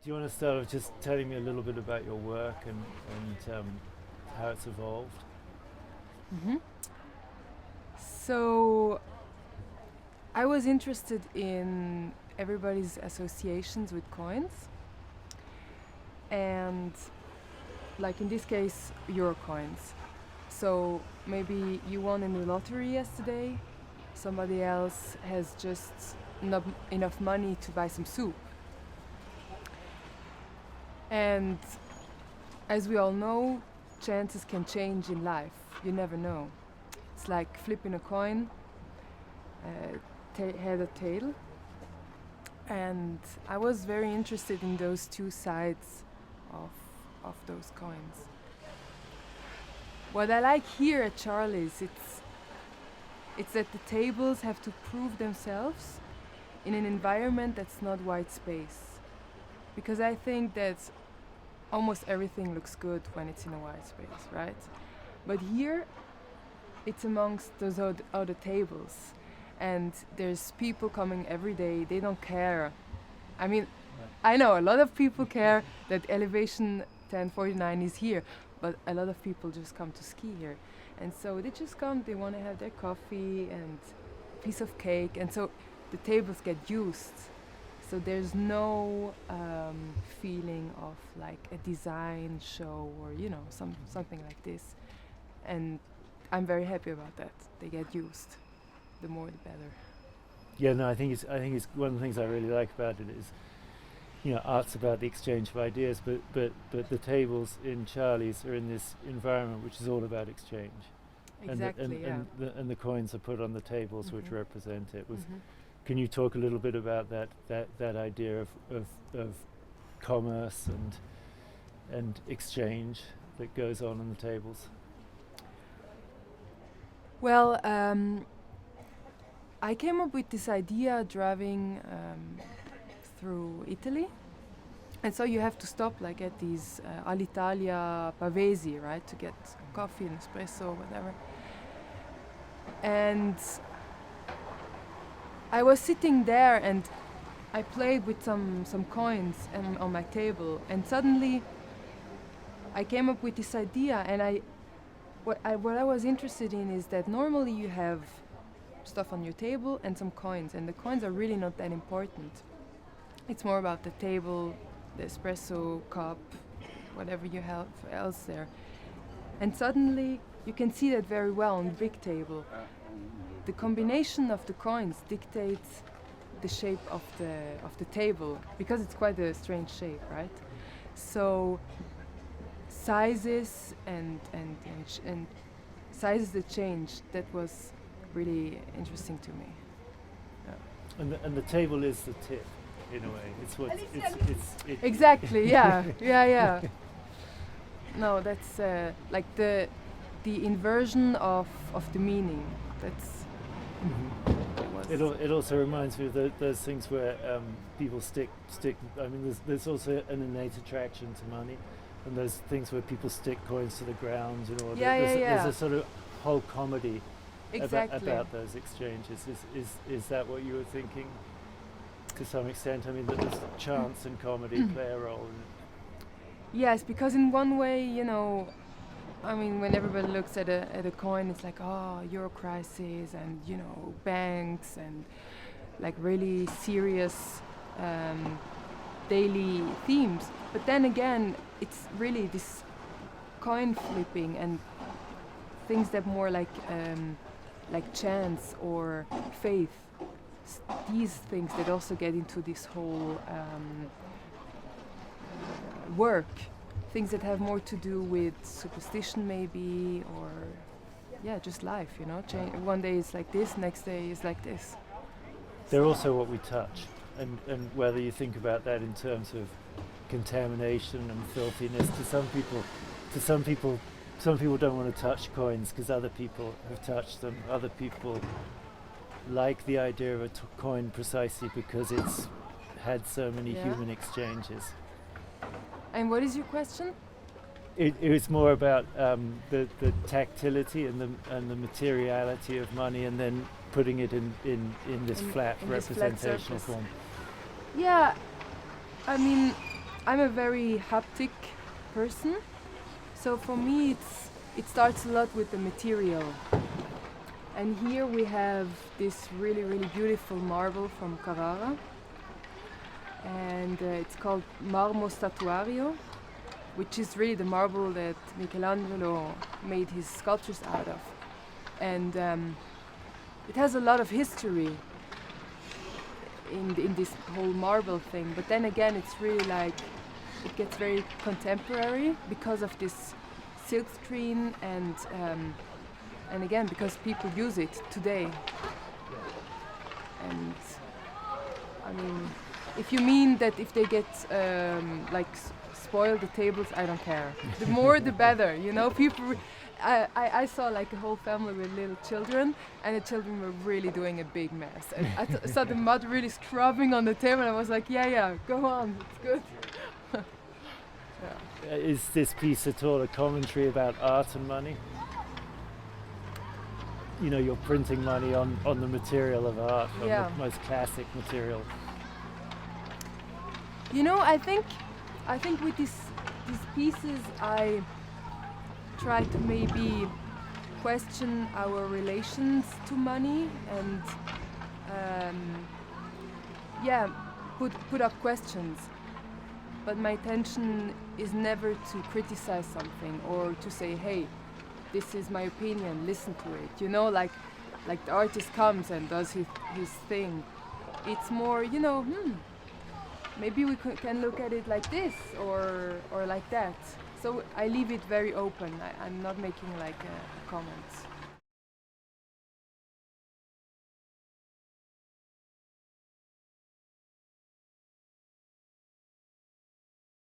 Do you want to start with just telling me a little bit about your work and how it's evolved? hmm So I was interested in everybody's associations with coins, and like in this case, euro coins. So maybe you won in the lottery yesterday, somebody else has just not enough money to buy some soup. And as we all know, chances can change in life. You never know. It's like flipping a coin, head or tail. And I was very interested in those two sides of those coins. What I like here at Charlie's, it's that the tables have to prove themselves in an environment that's not white space. Because I think that almost everything looks good when it's in a white space, right? But here, it's amongst those other tables. And there's people coming every day, they don't care. I mean, I know a lot of people care that Elevation1049 is here, but a lot of people just come to ski here. And so they just come, they want to have their coffee and a piece of cake, and so the tables get used. So there's no feeling of like a design show or something like this. And I'm very happy about that. They get used. The more the better. Yeah, no, I think it's one of the things I really like about it is, art's about the exchange of ideas, but the tables in Charlie's are in this environment which is all about exchange. Exactly, and the coins are put on the tables which represent it. Mm-hmm. Can you talk a little bit about that idea of commerce and exchange that goes on the tables? Well, I came up with this idea driving through Italy. And so you have to stop like at these Alitalia Pavesi, right, to get coffee and espresso, whatever. And I was sitting there and I played with some coins on my table, and suddenly I came up with this idea. And what I was interested in is that normally you have stuff on your table and some coins, and the coins are really not that important. It's more about the table, the espresso cup, whatever you have else there. And suddenly you can see that very well on the big table. The combination of the coins dictates the shape of the table, because it's quite a strange shape, right? So sizes and sizes that change, that was really interesting to me. Yeah. And the table is the tip, in a way. It's what it's exactly. Yeah. No, that's like the inversion of the meaning. That's. It also reminds me of those things where people stick. I mean, there's also an innate attraction to money, and those things where people stick coins to the ground. There's a sort of whole comedy. Exactly. About those exchanges. Is that what you were thinking to some extent? I mean, that does chance and comedy play a role in it? Yes, because in one way, I mean, when everybody looks at a coin, it's like, oh, euro crisis and banks and like really serious daily themes. But then again, it's really this coin flipping and things that more like chance or faith, these things that also get into this whole work, things that have more to do with superstition maybe, or just life, one day is like this, next day is like this. They're also what we touch, and whether you think about that in terms of contamination and filthiness, to some people don't want to touch coins because other people have touched them. Other people like the idea of a coin precisely because it's had so many human exchanges. And what is your question? It was more about the tactility and the materiality of money, and then putting it in this flat representational form. Yeah, I mean, I'm a very haptic person, so for me it starts a lot with the material. And here we have this really, really beautiful marble from Carrara, and it's called Marmo Statuario, which is really the marble that Michelangelo made his sculptures out of. And it has a lot of history in this whole marble thing, but then again it's really like, it gets very contemporary because of this silk screen and again because people use it today. And I mean, if you mean that if they get spoil the tables, I don't care. The more the better, you know. People, I saw like a whole family with little children, and the children were really doing a big mess. And I saw the mud really scrubbing on the table, and I was like, yeah, go on, it's good. Yeah. Is this piece at all a commentary about art and money? You know, you're printing money on the material of art, on Yeah. the most classic material. You know, I think with these pieces I try to maybe question our relations to money and put up questions. But my intention is never to criticize something or to say, hey, this is my opinion, listen to it. You know, like the artist comes and does his thing. It's more, you know, maybe we can look at it like this or like that. So I leave it very open. I'm not making like a comment.